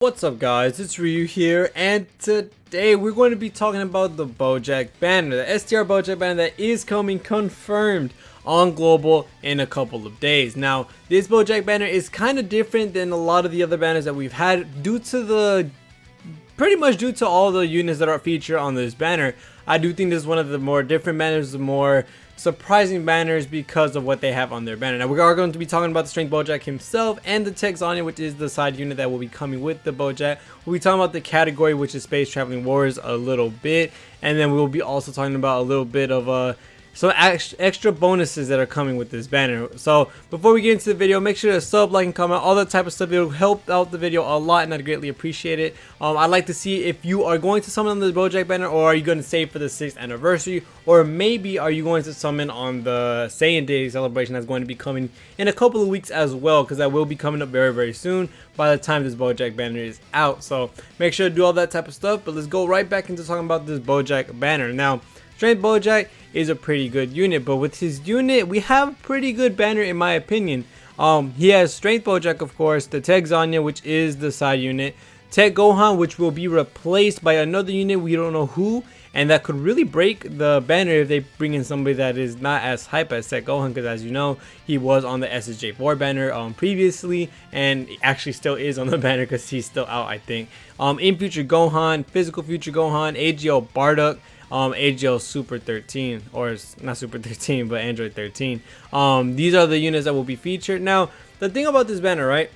What's up guys, it's Ryu here, and today we're going to be talking about the Bojack Banner, the STR Bojack Banner that is coming confirmed on global in a couple of days. Now, this Bojack Banner is kind of different than a lot of the other banners that we've had pretty much due to all the units that are featured on this banner. I do think this is one of the more different banners, the more surprising banners because of what they have on their banner. Now we are going to be talking about the Strength Bojack himself and the Texania, which is the side unit that will be coming with the Bojack. We'll be talking about the category, which is Space Traveling Warriors, a little bit, and then we will be also talking about a little bit of some extra bonuses that are coming with this banner. So before we get into the video, make sure to sub, like, and comment, all that type of stuff. It'll help out the video a lot and I'd greatly appreciate it. I'd like to see if you are going to summon on the Bojack banner, or are you going to save for the 6th anniversary, or maybe are you going to summon on the Saiyan Day celebration that's going to be coming in a couple of weeks as well, because that will be coming up very soon by the time this Bojack banner is out. So make sure to do all that type of stuff, but let's go right back into talking about this Bojack banner. Now, Strength Bojack is a pretty good unit, but with his unit, we have a pretty good banner in my opinion. He has Strength Bojack, of course, the Texania, which is the side unit, Tech Gohan, which will be replaced by another unit, we don't know who, and that could really break the banner if they bring in somebody that is not as hype as Tech Gohan, because as you know, he was on the SSJ4 banner previously, and actually still is on the banner because he's still out, I think. In Future Gohan, Physical Future Gohan, AGL Bardock, AGL Super 13, or not Super 13 but Android 13. These are the units that will be featured. Now the thing about this banner, right,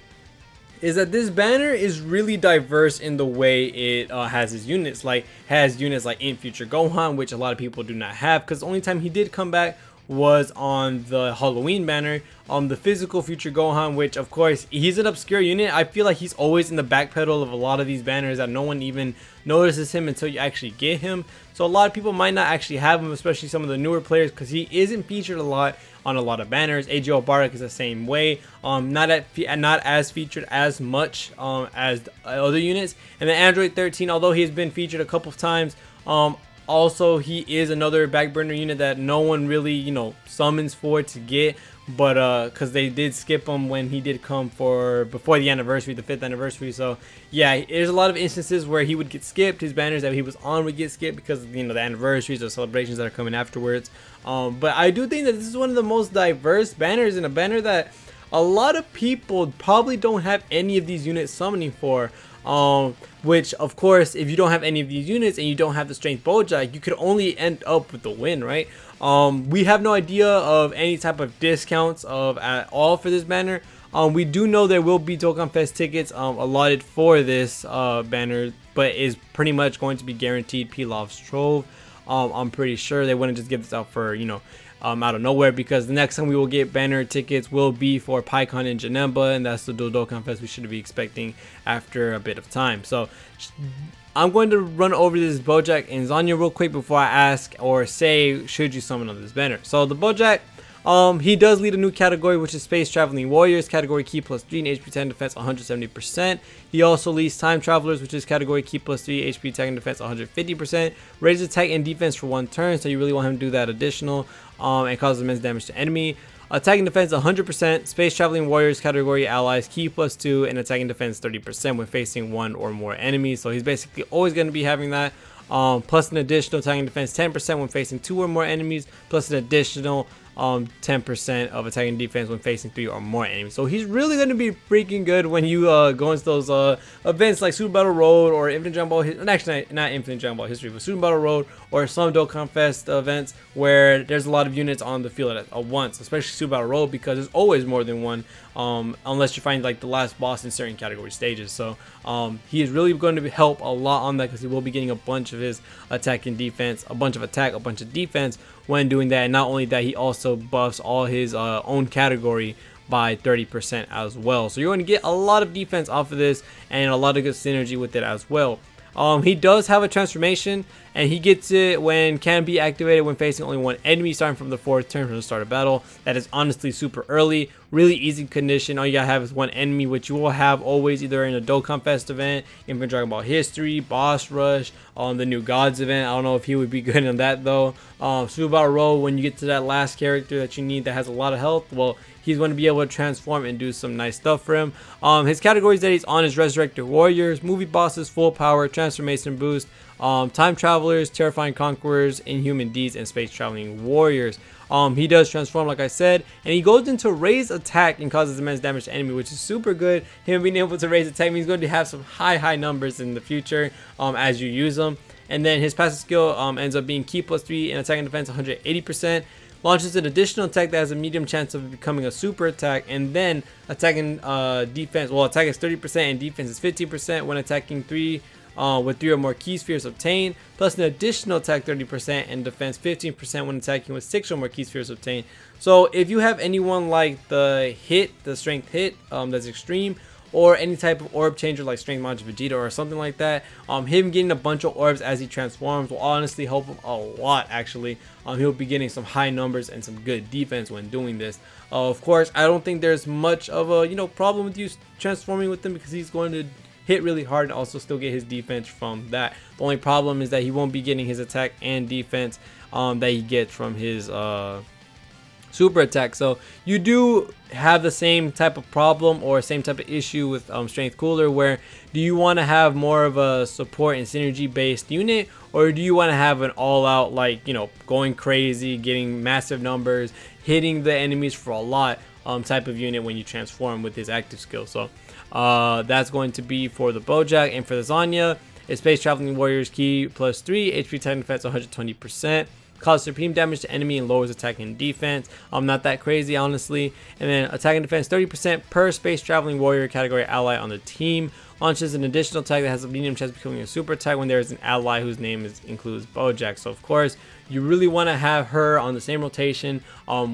is that this banner is really diverse in the way it has his units. Like, has units like In Future Gohan, which a lot of people do not have, because the only time he did come back was on the Halloween banner. The Physical Future Gohan, which of course he's an obscure unit. I feel like he's always in the back pedal of a lot of these banners, that no one even notices him until you actually get him. So a lot of people might not actually have him, especially some of the newer players, because he isn't featured a lot on a lot of banners. AGL Bardock is the same way, not as featured as much as the other units. And then Android 13, although he's been featured a couple of times, also he is another back burner unit that no one really, you know, summons for to get, but because they did skip him when he did come for before the anniversary, the 5th anniversary. So yeah, there's a lot of instances where he would get skipped. His banners that he was on would get skipped because of, you know, the anniversaries or celebrations that are coming afterwards. But I do think that this is one of the most diverse banners, and a banner that a lot of people probably don't have any of these units summoning for. Which of course, if you don't have any of these units and you don't have the Strength Bojack, you could only end up with the win, right? We have no idea of any type of discounts at all for this banner. We do know there will be Dokkan Fest tickets allotted for this banner, but is pretty much going to be guaranteed Pilov's Trove. I'm pretty sure they wouldn't just give this out for, you know, out of nowhere, because the next time we will get banner tickets will be for PyCon in Janemba, and that's the Dokkan Fest we should be expecting after a bit of time. So I'm going to run over this Bojack and Zanya real quick before I ask or say should you summon on this banner. So the Bojack, he does lead a new category, which is Space Traveling Warriors, category key +3 and HP attack and defense 170%. He also leads Time Travelers, which is category key +3, HP attack and defense 150%. Raises attack and defense for 1 turn, so you really want him to do that additional, and causes immense damage to enemy. Attack and defense 100%, Space Traveling Warriors category allies key +2, and attack and defense 30% when facing 1 or more enemies. So he's basically always going to be having that. Plus an additional attack and defense 10% when facing 2 or more enemies, plus an additional 10% of attack and defense when facing 3 or more enemies. So he's really going to be freaking good when you go into those events like Super Battle Road or Infinite Dragon Ball, actually not Infinite Dragon Ball History, but Super Battle Road, or some Dokkan Fest events where there's a lot of units on the field at once, especially Super Battle Road, because there's always more than one, unless you find like the last boss in certain category stages. So he is really going to help a lot on that, because he will be getting a bunch of his attack and defense, a bunch of attack, a bunch of defense when doing that. And not only that, he also buffs all his own category by 30% as well. So you're going to get a lot of defense off of this and a lot of good synergy with it as well. He does have a transformation, and he gets it when can be activated when facing only 1 enemy starting from the 4th turn from the start of battle. That is honestly super early. really easy condition. All you gotta have is one enemy, which you will have always either in a Dokkan Fest event, Infinite Dragon Ball History, Boss Rush, on the New Gods event. I don't know if he would be good in that though. Super Battle Roll, when you get to that last character that you need that has a lot of health, well, he's going to be able to transform and do some nice stuff for him. His categories that he's on is Resurrected Warriors, Movie Bosses, Full Power, Transformation Boost, Time Travelers, Terrifying Conquerors, Inhuman Deeds, and Space Traveling Warriors. He does transform, like I said, and he goes into raise attack and causes immense damage to enemy, which is super good. Him being able to raise attack means he's going to have some high numbers in the future as you use them. And then his passive skill ends up being Ki +3 and attack and defense 180%. Launches an additional attack that has a medium chance of becoming a super attack, and then attacking defense. Well, attack is 30% and defense is 15% when attacking with 3 or more key spheres obtained, plus an additional attack 30% and defense 15% when attacking with 6 or more key spheres obtained. So if you have anyone like the strength hit that's extreme, or any type of orb changer like Strength Majin Vegeta or something like that, him getting a bunch of orbs as he transforms will honestly help him a lot. Actually, he'll be getting some high numbers and some good defense when doing this. Of course, I don't think there's much of a problem with you transforming with him, because he's going to hit really hard and also still get his defense from that. The only problem is that he won't be getting his attack and defense that he gets from his super attack. So you do have the same type of problem or same type of issue with Strength Cooler, where do you want to have more of a support and synergy based unit, or do you want to have an all out, like, going crazy, getting massive numbers, hitting the enemies for a lot type of unit when you transform with his active skill? So that's going to be for the Bojack. And for the Zanya, it's Space Traveling Warriors Ki +3, HP attack defense 120%. Causes supreme damage to enemy and lowers attack and defense. Not that crazy, honestly. And then attack and defense 30% per Space Traveling Warrior category ally on the team. Launches an additional attack that has a medium chance of becoming a super attack when there is an ally whose name includes Bojack. So of course, you really want to have her on the same rotation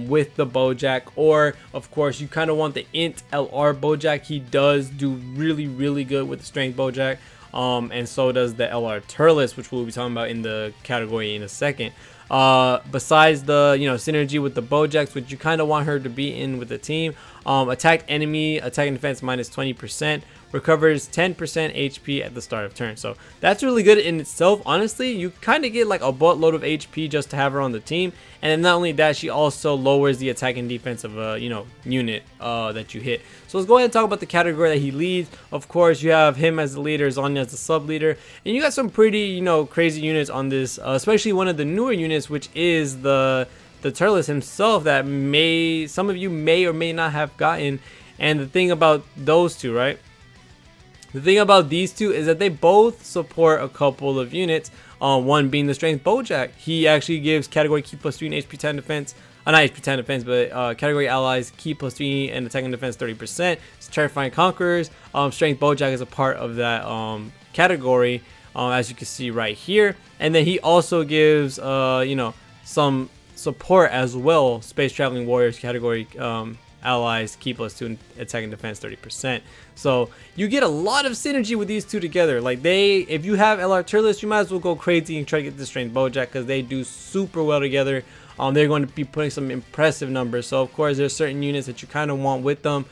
with the Bojack, or of course you kind of want the Int LR Bojack. He does do really good with the Strength Bojack. And so does the LR Turles, which we'll be talking about in the category in a second. Besides the synergy with the Bojacks, which you kind of want her to be in with the team, attacked enemy attack and defense -20%, recovers 10% HP at the start of turn. So that's really good in itself. Honestly, you kind of get like a buttload of HP just to have her on the team. And then not only that, she also lowers the attack and defense of a unit that you hit. So let's go ahead and talk about the category that he leads. Of course, you have him as the leader, Zanya as the sub leader, and you got some pretty crazy units on this, especially one of the newer units, which is the Turles himself, that some of you may or may not have gotten. And the thing about those two, right? The thing about these two is that they both support a couple of units. One being the Strength Bojack. He actually gives category Ki +3 and HP 10 defense. Not HP 10 defense, but category allies Ki +3 and attack and defense 30%. It's Terrifying Conquerors. Strength Bojack is a part of that category, as you can see right here. And then he also gives some support as well. Space Traveling Warriors category allies Ki +2 and attack and defense 30%. So you get a lot of synergy with these two together. Like, if you have LR Turles, you might as well go crazy and try to get the Strength Bojack, because they do super well together. They're going to be putting some impressive numbers. So of course there's certain units that you kind of want with them.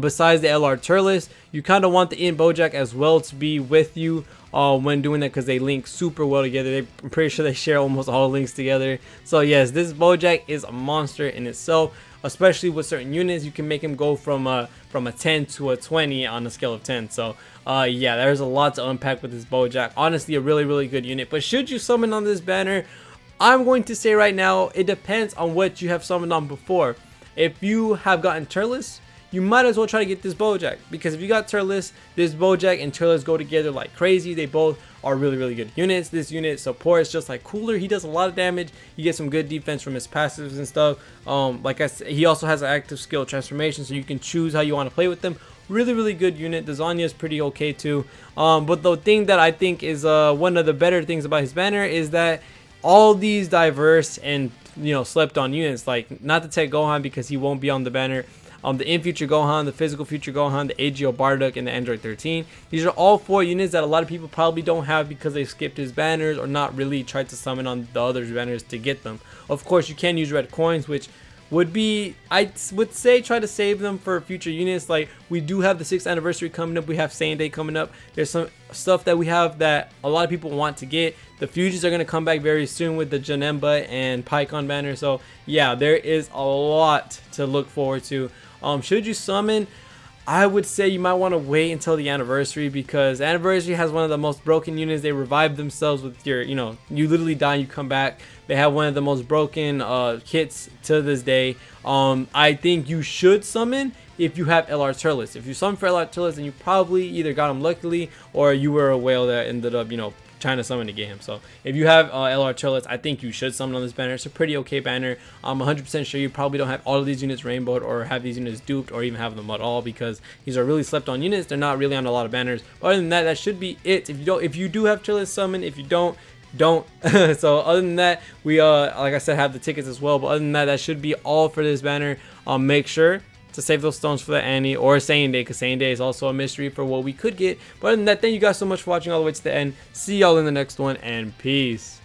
Besides the LR Turles, you kind of want the Int Bojack as well to be with you when doing that, because they link super well together. I'm pretty sure they share almost all links together. So yes, this Bojack is a monster in itself. Especially with certain units, you can make him go from a 10 to a 20 on a scale of 10. So yeah, there's a lot to unpack with this Bojack. Honestly, a really good unit. But should you summon on this banner, I'm going to say right now, it depends on what you have summoned on before. If you have gotten Turles, you might as well try to get this Bojack, because if you got Turles, this Bojack and Turles go together like crazy. They both are really good units. This unit supports just like Cooler. He does a lot of damage. He gets some good defense from his passives and stuff. Like I said, he also has an active skill transformation, so you can choose how you want to play with them. Really good unit. The Zanya is pretty okay too. But the thing that I think is one of the better things about his banner is that all these diverse and slept on units, like not the Tech Gohan because he won't be on the banner, the In Future Gohan, the Physical Future Gohan, the AGO Bardock, and the Android 13. These are all 4 units that a lot of people probably don't have because they skipped his banners or not really tried to summon on the other banners to get them. Of course, you can use red coins, which would be, I would say, try to save them for future units. Like, we do have the 6th anniversary coming up, we have Saiyan Day coming up, there's some stuff that we have that a lot of people want to get. The fusions are going to come back very soon with the Janemba and Pycon banner, so yeah, there is a lot to look forward to. Should you summon, I would say you might want to wait until the anniversary, because anniversary has one of the most broken units. They revive themselves with your, you know, you literally die and you come back. They have one of the most broken kits to this day. I think you should summon if you have LR Turles. If you summon for LR Turles, then you probably either got him luckily or you were a whale that ended up, you know, trying to summon to get him. So if you have LR Turles, I think you should summon on this banner. It's a pretty okay banner. I'm 100% sure you probably don't have all of these units rainbowed or have these units duped or even have them at all, because these are really slept on units. They're not really on a lot of banners. But other than that, that should be it. If you do have Turles summon, if you don't so other than that, we like I said, have the tickets as well. But other than that, that should be all for this banner. Make sure to save those stones for the Annie or Saiyan Day, because Saiyan Day is also a mystery for what we could get. But other than that, thank you guys so much for watching all the way to the end. See y'all in the next one, and peace.